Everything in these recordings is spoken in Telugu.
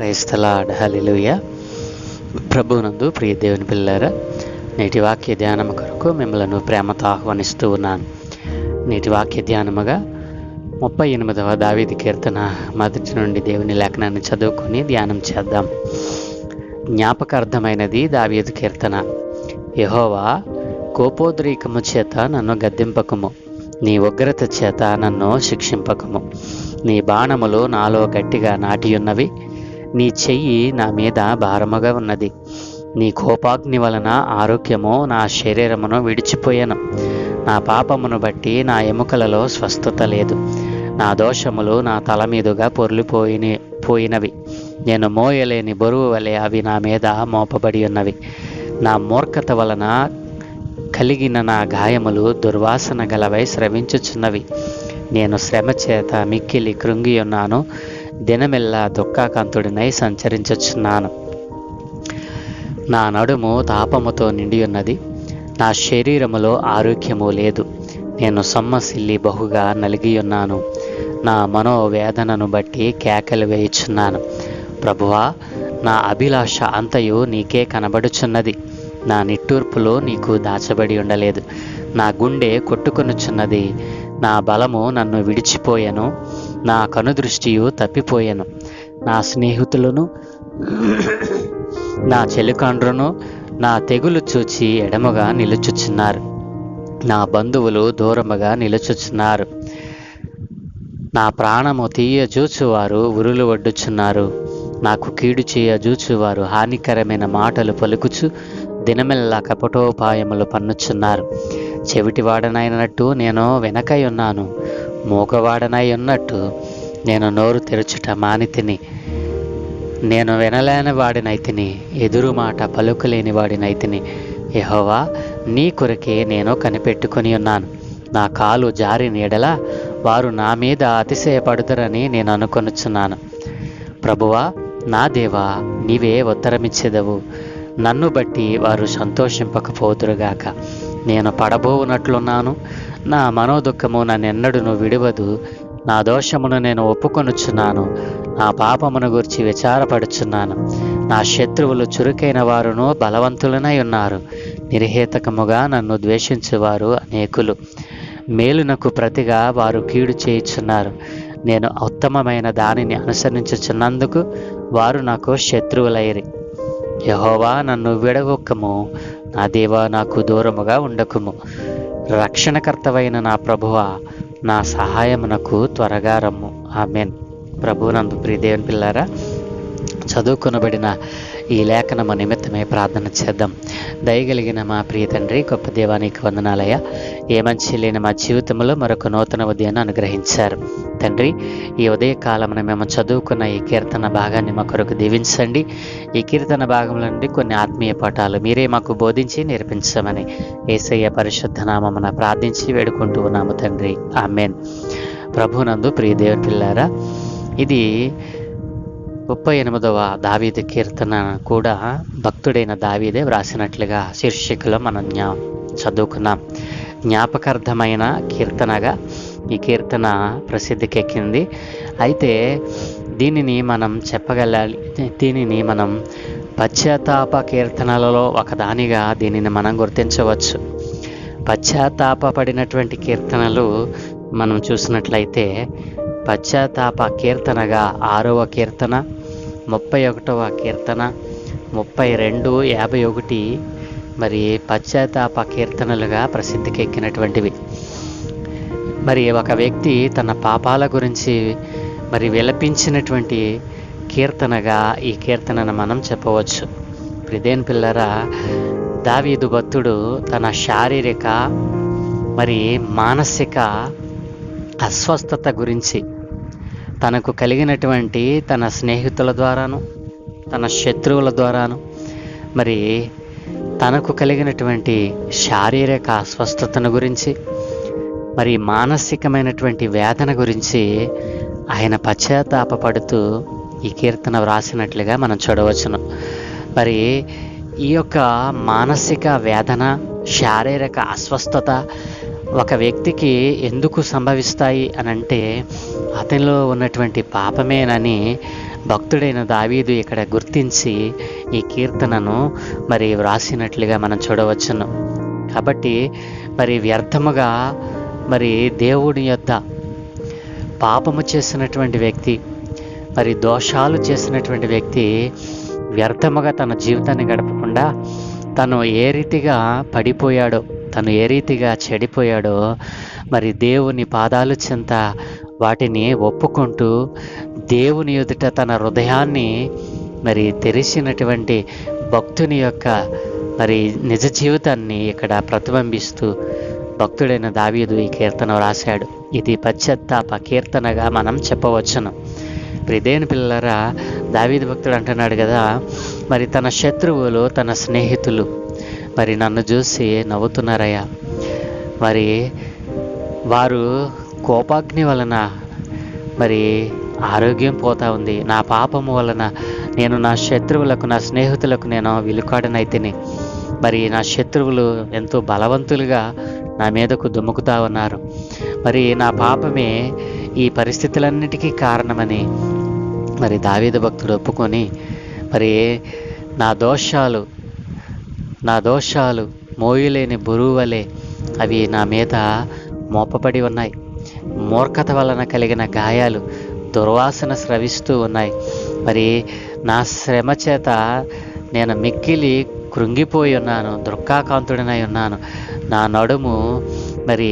Praise the lord. హల్లెలూయా. ప్రభువునందు ప్రియ దేవుని పిల్లారా, నేటి వాక్య ధ్యానము కొరకు మిమ్మల్ని ప్రేమతో ఆహ్వానిస్తూ ఉన్నాను. నేటి వాక్య ధ్యానముగా 38వ దావీదు కీర్తన మొదటి నుండి దేవుని లేఖనాన్ని చదువుకొని ధ్యానం చేద్దాం. జ్ఞాపకార్థమైనది దావీదు కీర్తన. యెహోవా, కోపోద్రేకము చేత నన్ను గద్దింపకము, నీ ఉగ్రత చేత నన్ను శిక్షింపకము. నీ బాణములు నాలో గట్టిగా నాటియున్నవి, నీ చెయ్యి నా మీద భారముగా ఉన్నది. నీ కోపాగ్ని వలన ఆరోగ్యము నా శరీరమును విడిచిపోయాను. నా పాపమును బట్టి నా ఎముకలలో స్వస్థత లేదు. నా దోషములు నా తల మీదుగా పోయినవి. నేను మోయలేని బరువు వలె అవి నా మీద మోపబడి ఉన్నవి. నా మూర్ఖత వలన కలిగిన నా గాయములు దుర్వాసన గలవై స్రవించుచున్నవి. నేను శ్రమ చేత మిక్కిలి కృంగి ఉన్నాను. దినమెల్లా దుఃఖాకంతుడినై సంచరించుచున్నాను. నా నడుము తాపముతో నిండి ఉన్నది, నా శరీరములో ఆరోగ్యము లేదు. నేను సొమ్మసిల్లి బహుగా నలిగి ఉన్నాను. నా మనోవేదనను బట్టి కేకలు వేయుచున్నాను. ప్రభువా, నా అభిలాష అంతయు నీకే కనబడుచున్నది. నా నిట్టూర్పులో నీకు దాచబడి ఉండలేదు. నా గుండె కొట్టుకొనుచున్నది. నా బలము నన్ను విడిచిపోయెను. నా కనుదృష్టియు తప్పిపోయెను. నా స్నేహితులను, నా చెలికండ్రును నా తెగులు చూచి ఎడమగా నిలుచుచున్నారు. నా బంధువులు దూరముగా నిలుచుచున్నారు. నా ప్రాణము తీయజూచువారు ఉరులు ఒడ్డుచున్నారు. నాకు కీడు చేయజూచువారు హానికరమైన మాటలు పలుకుచు దినమెల్లా కపటోపాయములు పన్నుచున్నారు. చెవిటివాడనైనట్టు నేను వెనకై ఉన్నాను. మూగవాడనై ఉన్నట్టు నేను నోరు తెరుచుట మానితిని. నేను వినలేని వాడినైతిని, ఎదురు మాట పలుకలేని వాడినైతిని. యెహోవా, నీ కొరకే నేను కనిపెట్టుకొని ఉన్నాను. నా కాలు జారి నీడలా వారు నా మీద అతిశయపడుదరని నేను అనుకొనుచున్నాను. ప్రభువా, నా దేవా, నీవే ఉత్తరమిచ్చెదవు. నన్ను బట్టి వారు సంతోషింపకపోదురుగాక. నేను పడబోవునట్లున్నాను. నా మనోదుఃఖము నన్నెన్నడును విడువదు. నా దోషమును నేను ఒప్పుకొనుచున్నాను. నా పాపమును గురించి విచారపడుచున్నాను. నా శత్రువులు చురుకైన వారును బలవంతులనై ఉన్నారు. నిర్హేతకముగా నన్ను ద్వేషించువారు అనేకులు. మేలునకు ప్రతిగా వారు కీడు చేయుచున్నారు. నేను ఉత్తమమైన దానిని అనుసరించుచున్నందుకు వారు నాకు శత్రువులైరి. యెహోవా, నన్ను విడగొక్కము. నా దేవా, నాకు దూరముగా ఉండకుము. రక్షణకర్తవైన నా ప్రభువా, నా సహాయమునకు త్వరగా రమ్ము. ఆమేన్. ప్రభువునందు ప్రియ దేవుని పిల్లారా, చదువుకొనబడిన ఈ లేఖనము నిమిత్తమే ప్రార్థన చేద్దాం. దయగలిగిన మా ప్రియ తండ్రి, గొప్ప దేవానికి వందనాలయ్యా. ఏ మంచి లేని మా జీవితంలో మరొక నూతన ఉదయాన్ని అనుగ్రహించారు తండ్రి. ఈ ఉదయకాలమున మేము చదువుకున్న ఈ కీర్తన భాగాన్ని మా కొరకు దీవించండి. ఈ కీర్తన భాగంలో నుండి కొన్ని ఆత్మీయ పాఠాలు మీరే మాకు బోధించి నేర్పించమని యేసయ్య పరిశుద్ధ నామమున ప్రార్థించి వేడుకుంటూ ఉన్నాము తండ్రి. ఆమేన్. ప్రభువునందు ప్రియ దేవుని పిల్లారా, ఇది 38వ దావీదు కీర్తన కూడా భక్తుడైన దావీదే వ్రాసినట్లుగా శీర్షికలో మనం చదువుకున్నాం. జ్ఞాపకార్థమైన కీర్తనగా ఈ కీర్తన ప్రసిద్ధికెక్కింది. అయితే దీనిని మనం పశ్చాత్తాప కీర్తనలలో ఒకదానిగా దీనిని మనం గుర్తించవచ్చు. పశ్చాత్తాపడినటువంటి కీర్తనలు మనం చూసినట్లయితే పశ్చాత్తాప కీర్తనగా 6వ కీర్తన, 31వ కీర్తన, 32, 51 మరి పశ్చాత్తాప కీర్తనలుగా ప్రసిద్ధికెక్కినటువంటివి. మరి ఒక వ్యక్తి తన పాపాల గురించి మరి విలపించినటువంటి కీర్తనగా ఈ కీర్తనను మనం చెప్పవచ్చు. ప్రిదేన్ పిల్లరా, దావీదు భక్తుడు తన శారీరక మరి మానసిక అస్వస్థత గురించి, తనకు కలిగినటువంటి తన స్నేహితుల ద్వారాను, తన శత్రువుల ద్వారాను, మరి తనకు కలిగినటువంటి శారీరక అస్వస్థతను గురించి, మరి మానసికమైనటువంటి వేదన గురించి ఆయన పశ్చాత్తాపడుతూ ఈ కీర్తన వ్రాసినట్లుగా మనం చూడవచ్చును. మరి ఈ యొక్క మానసిక వేదన, శారీరక అస్వస్థత ఒక వ్యక్తికి ఎందుకు సంభవిస్తాయి అని అంటే అతనిలో ఉన్నటువంటి పాపమేనని భక్తుడైన దావీదు ఇక్కడ గుర్తించి ఈ కీర్తనను మరి వ్రాసినట్లుగా మనం చూడవచ్చును. కాబట్టి మరి వ్యర్థముగా మరి దేవుని యొద్ద పాపము చేసినటువంటి వ్యక్తి, మరి దోషాలు చేసినటువంటి వ్యక్తి వ్యర్థముగా తన జీవితాన్ని గడపకుండా తను ఏ రీతిగా పడిపోయాడో, తను ఏ రీతిగా చెడిపోయాడో మరి దేవుని పాదాలు చెంత వాటిని ఒప్పుకుంటూ దేవుని ఎదుట తన హృదయాన్ని మరి తెరిచినటువంటి భక్తుని యొక్క మరి నిజ జీవితాన్ని ఇక్కడ ప్రతిబింబిస్తూ భక్తుడైన దావీదు ఈ కీర్తన రాశాడు. ఇది పశ్చాత్తాప కీర్తనగా మనం చెప్పవచ్చును. ప్రియదేవుని పిల్లరా, దావీదు భక్తుడు అంటున్నాడు కదా, మరి తన శత్రువులు, తన స్నేహితులు మరి నన్ను చూసి నవ్వుతున్నారయ్యా, మరి వారు కోపాగ్ని వలన మరి ఆరోగ్యం పోతా ఉంది, నా పాపము వలన నేను నా శత్రువులకు, నా స్నేహితులకు నేను విలుకాడనైతిని, మరి నా శత్రువులు ఎంతో బలవంతులుగా నా మీదకు దుమ్ముకుతా ఉన్నారు, మరి నా పాపమే ఈ పరిస్థితులన్నిటికీ కారణమని మరి దావీదు భక్తుడు ఒప్పుకొని మరి నా దోషాలు మోయలేని బరువువలే అవి నా మీద మోపబడి ఉన్నాయి, మూర్ఖత వలన కలిగిన గాయాలు దుర్వాసన స్రవిస్తూ ఉన్నాయి, మరి నా శ్రమ చేత నేను మిక్కిలి కృంగిపోయి ఉన్నాను, దుఃఖాకాంతుడనై ఉన్నాను, నా నడుము మరి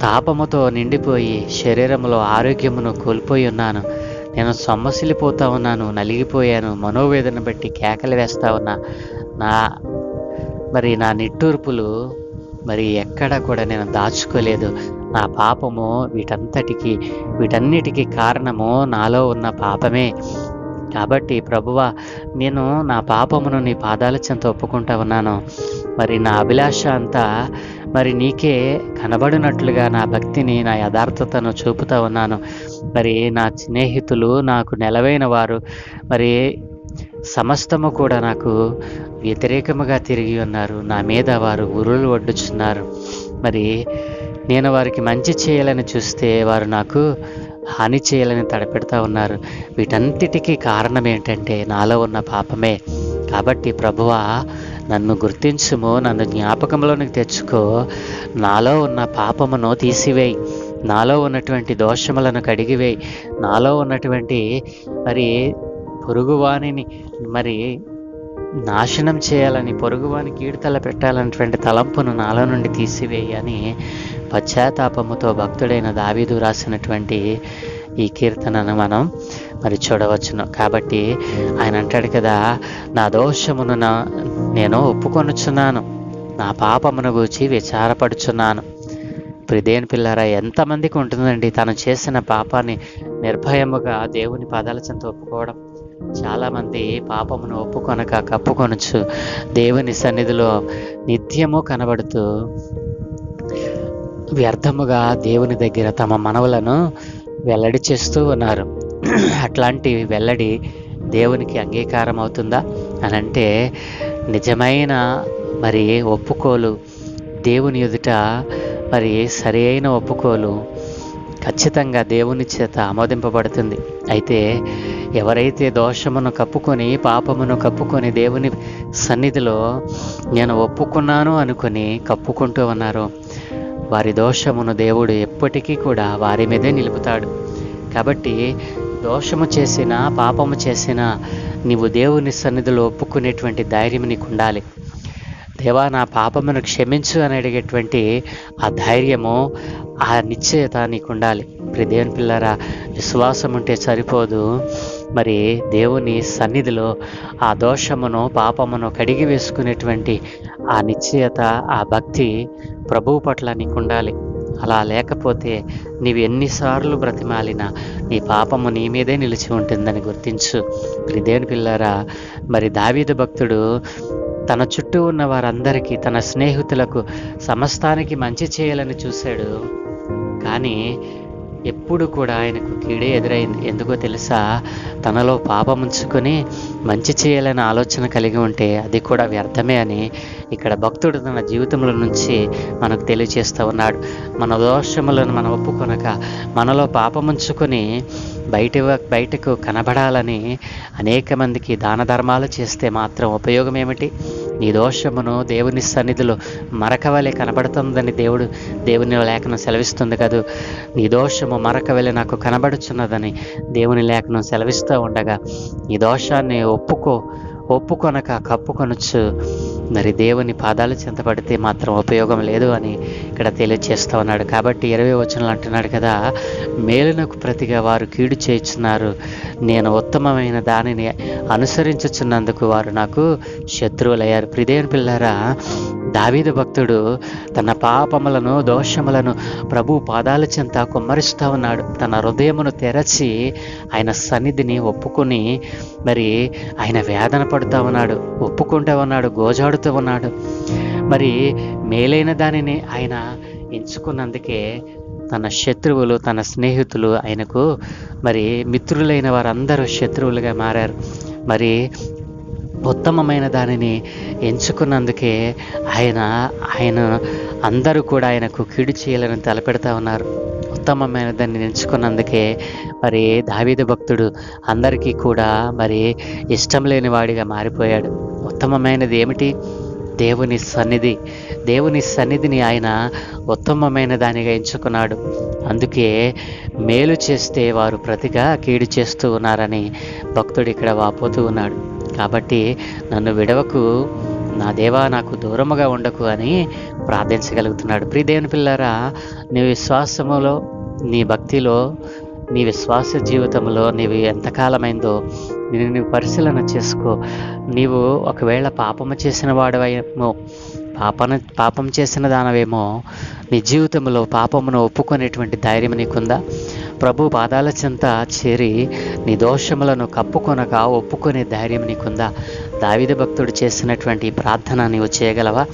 తాపముతో నిండిపోయి శరీరంలో ఆరోగ్యమును కోల్పోయి ఉన్నాను, నేను సొమ్మసిల్లిపోతా ఉన్నాను, నలిగిపోయాను, మనోవేదన బట్టి కేకలు వేస్తా ఉన్నా, నా నిట్టూర్పులు మరి ఎక్కడ కూడా నేను దాచుకోలేదు, నా పాపము వీటన్నిటికీ కారణము నాలో ఉన్న పాపమే. కాబట్టి ప్రభువా, నేను నా పాపమును నీ పాదాల చెంత ఒప్పుకుంటా ఉన్నాను, మరి నా అభిలాష అంతా మరి నీకే కనబడినట్లుగా నా భక్తిని, నా యథార్థతను చూపుతా ఉన్నాను. మరి నా స్నేహితులు, నాకు నెలవైన వారు మరి సమస్తము కూడా నాకు వ్యతిరేకముగా తిరిగి ఉన్నారు, నా మీద వారు ఉరులు వడ్డుచున్నారు, మరి నేను వారికి మంచి చేయాలని చూస్తే వారు నాకు హాని చేయాలని తడపెడతా ఉన్నారు. వీటన్నిటికీ కారణం ఏంటంటే నాలో ఉన్న పాపమే. కాబట్టి ప్రభువా, నన్ను గుర్తించుము, నన్ను జ్ఞాపకంలోనికి తెచ్చుకో, నాలో ఉన్న పాపమును తీసివేయి, నాలో ఉన్నటువంటి దోషములను కడిగివేయి, నాలో ఉన్నటువంటి మరి పొరుగువాణిని మరి నాశనం చేయాలని, పొరుగువాని కీడుతల పెట్టాలన్నటువంటి తలంపును నాలో నుండి తీసివేయి అని పశ్చాత్తాపముతో భక్తుడైన దావీదు రాసినటువంటి ఈ కీర్తనను మనం మరి చూడవచ్చును. కాబట్టి ఆయన అంటాడు కదా, నా దోషమును నేను ఒప్పుకొనుచున్నాను, నా పాపమును గూర్చి విచారపడుచున్నాను. ప్రియదేవుని పిల్లారా, ఎంతమందికి ఉంటుందండి తను చేసిన పాపాన్ని నిర్భయముగా దేవుని పాదాల చెంత ఒప్పుకోవడం? చాలామంది పాపమును ఒప్పుకొనక కప్పుకొనచ్చు దేవుని సన్నిధిలో నిత్యము కనబడుతూ వ్యర్థముగా దేవుని దగ్గర తమ మనవులను వెల్లడి చేస్తూ ఉన్నారు. అట్లాంటి వెల్లడి దేవునికి అంగీకారం అవుతుందా అని అంటే, నిజమైన మరి ఒప్పుకోలు దేవుని ఎదుట మరి సరి అయిన ఒప్పుకోలు ఖచ్చితంగా దేవుని చేత ఆమోదింపబడుతుంది. అయితే ఎవరైతే దోషమును కప్పుకొని, పాపమును కప్పుకొని దేవుని సన్నిధిలో నేను ఒప్పుకున్నాను అనుకొని కప్పుకుంటూ ఉన్నారో వారి దోషమును దేవుడు ఎప్పటికీ కూడా వారి మీదే నిలుపుతాడు. కాబట్టి దోషము చేసినా, పాపము చేసినా నీవు దేవుని సన్నిధిలో ఒప్పుకునేటువంటి ధైర్యం నీకు ఉండాలి. దేవా, నా పాపమును క్షమించు అని అడిగేటువంటి ఆ ధైర్యము, ఆ నిశ్చయత నీకు ఉండాలి. దేవుని పిల్లరా, విశ్వాసం ఉంటే సరిపోదు, మరి దేవుని సన్నిధిలో ఆ దోషమును, పాపమును కడిగి వేసుకునేటువంటి ఆ నిశ్చయత, ఆ భక్తి ప్రభువు పట్ల నీకు ఉండాలి. అలా లేకపోతే నీవు ఎన్నిసార్లు బ్రతిమాలినా నీ పాపము నీ మీదే నిలిచి ఉంటుందని గుర్తించు. దేవుని పిల్లరా, మరి దావీదు భక్తుడు తన చుట్టూ ఉన్న వారందరికీ, తన స్నేహితులకు, సమస్తానికి మంచి చేయాలని చూశాడు. కానీ ఎప్పుడు కూడా ఆయనకు కీడే ఎదురైంది. ఎందుకో తెలుసా? తనలో పాపం ఉంచుకొని మంచి చేయాలనే ఆలోచన కలిగి ఉంటే అది కూడా వ్యర్థమే అని ఇక్కడ భక్తుడు తన జీవితంలో నుంచి మనకు తెలియజేస్తూ ఉన్నాడు. మన దోషములను మనం ఒప్పుకొనక మనలో పాపం ఉంచుకొని బయటకు కనబడాలని అనేక మందికి దాన ధర్మాలు చేస్తే మాత్రం ఉపయోగం ఏమిటి? నీ దోషమును దేవుని సన్నిధిలో మరకవలే కనబడుతుందని దేవుని లేఖనం సెలవిస్తుంది కదూ. నీ దోషము మరకవలే నాకు కనబడుచున్నదని దేవుని లేఖనం సెలవిస్తూ ఉండగా నీ దోషాన్ని ఒప్పుకొనక కప్పుకొనొచ్చు మరి దేవుని పాదాలు చెంతపడితే మాత్రం ఉపయోగం లేదు అని ఇక్కడ తెలియజేస్తూ ఉన్నాడు. కాబట్టి 20వ వచనంలో అంటున్నాడు కదా, మేలునకు ప్రతిగా వారు కీడు చేయుచున్నారు, నేను ఉత్తమమైన దానిని అనుసరించుచున్నందుకు వారు నాకు శత్రువులయ్యారు. ప్రియదేవుని పిల్లారా, దావీదు భక్తుడు తన పాపములను దోషములను ప్రభు పాదాల చెంత కుమ్మరిస్తూ ఉన్నాడు. తన హృదయమును తెరచి ఆయన సన్నిధిని ఒప్పుకొని మరి ఆయన వేదన పడుతూ ఉన్నాడు, ఒప్పుకుంటూ ఉన్నాడు, గోజాడుతూ ఉన్నాడు. మరి మేలైన దానిని ఆయన ఎంచుకున్నందుకే తన శత్రువులు, తన స్నేహితులు ఆయనకు మరి మిత్రులైన వారందరూ శత్రువులుగా మారారు. మరి ఉత్తమమైన దానిని ఎంచుకున్నందుకే ఆయన అందరూ కూడా ఆయనకు కీడు చేయాలని తలపెడతా ఉన్నారు. ఉత్తమమైన దాన్ని ఎంచుకున్నందుకే మరి దావీదు భక్తుడు అందరికీ కూడా మరి ఇష్టం లేని వాడిగా మారిపోయాడు. ఉత్తమమైనది ఏమిటి? దేవుని సన్నిధిని ఆయన ఉత్తమమైన దానిగా ఎంచుకున్నాడు. అందుకే మేలు చేస్తే వారు ప్రతిగా కీడు చేస్తూ ఉన్నారని భక్తుడు ఇక్కడ వాపోతూ ఉన్నాడు. కాబట్టి నన్ను విడవకు, నా దేవా నాకు దూరముగా ఉండకు అని ప్రార్థించగలుగుతున్నాడు. ప్రియదేవుని పిల్లారా, నీ విశ్వాసములో, నీ భక్తిలో, నీ విశ్వాస జీవితంలో నీవు ఎంతకాలమైందో నీవు పరిశీలన చేసుకో. నీవు ఒకవేళ పాపము చేసిన వాడవేమో, పాపం చేసిన దానవేమో, నీ జీవితంలో పాపమును ఒప్పుకునేటువంటి ధైర్యం నీకుందా? ప్రభు పాదాల చెంత చేరి నీ దోషములను కప్పుకొనక ఒప్పుకునే ధైర్యం నీకుందా? దావీదు భక్తుడు చేసినటువంటి ప్రార్థన నీవు చేయగలవా?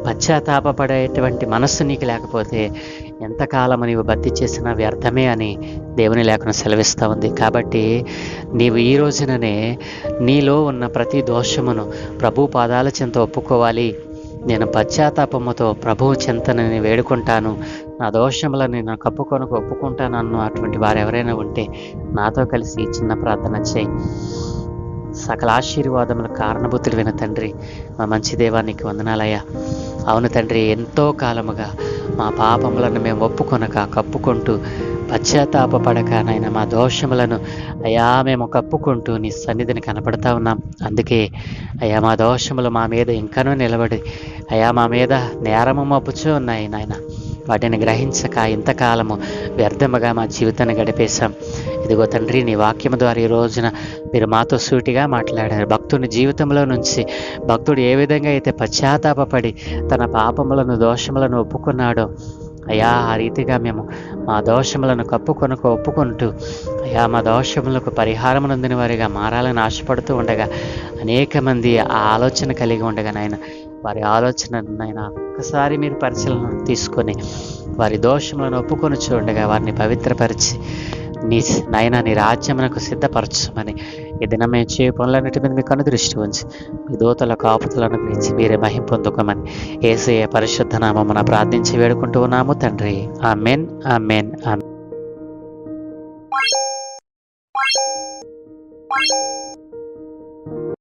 పశ్చాత్తాపపడేటువంటి మనస్సు నీకు లేకపోతే ఎంతకాలం నీవు భక్తి చేసినా వ్యర్థమే అని దేవుని లేఖనం సెలవిస్తూ ఉంది. కాబట్టి నీవు ఈ రోజుననే నీలో ఉన్న ప్రతి దోషమును ప్రభు పాదాల చెంత ఒప్పుకోవాలి. నేను పశ్చాత్తాపముతో ప్రభువు చెంతనని వేడుకుంటాను, నా దోషములను నేను కప్పుకొనకు ఒప్పుకుంటాను అటువంటి వారు ఎవరైనా ఉంటే నాతో కలిసి చిన్న ప్రార్థన చేయి. సకల ఆశీర్వాదములకు కారణభూతుడైన తండ్రి, మా మంచి దేవానికి వందనాలయ్యా. అవును తండ్రి, ఎంతో కాలముగా మా పాపములను మేము ఒప్పుకొనక కప్పుకుంటూ పశ్చాత్తాపపడక నాయన మా దోషములను అయా మేము కప్పుకుంటూ నీ సన్నిధిని కనపడతా ఉన్నాం. అందుకే అయా మా దోషములు మా మీద ఇంకనూ నిలబడి అయా మా మీద నేరము మోపుచూ ఉన్నాయి నాయన. వాటిని గ్రహించక ఇంతకాలము వ్యర్థముగా మా జీవితాన్ని గడిపేశాం. ఇదిగో తండ్రి, నీ వాక్యము ద్వారా ఈ రోజున మీరు మాతో సూటిగా మాట్లాడారు. భక్తుని జీవితంలో నుంచి భక్తుడు ఏ విధంగా అయితే పశ్చాత్తాపపడి తన పాపములను దోషములను ఒప్పుకున్నాడో అయా, ఆ రీతిగా మేము మా దోషములను ఒప్పుకుంటూ అయా మా దోషములకు పరిహారం నొందిన వారిగా మారాలని ఆశపడుతూ ఉండగా అనేక మంది ఆ ఆలోచన కలిగి ఉండగా నాయన, వారి ఆలోచనను నాయన ఒక్కసారి మీరు పరిశీలన తీసుకొని వారి దోషములను ఒప్పుకొని చూడగా వారిని పవిత్రపరిచి నీ రాజ్యమునకు సిద్ధపరచమని ఈ దినమే చేయ పనులన్నిటి మీద మీకు అనుదృష్టి ఉంచి మీ దూతల కాపుతలను గురించి మీరే మహిమ పొందుకోమని యేసయ్య పరిశుద్ధ నామమున ప్రార్థించి వేడుకుంటూ ఉన్నాము తండ్రి. ఆమేన్, ఆమేన్, ఆమేన్.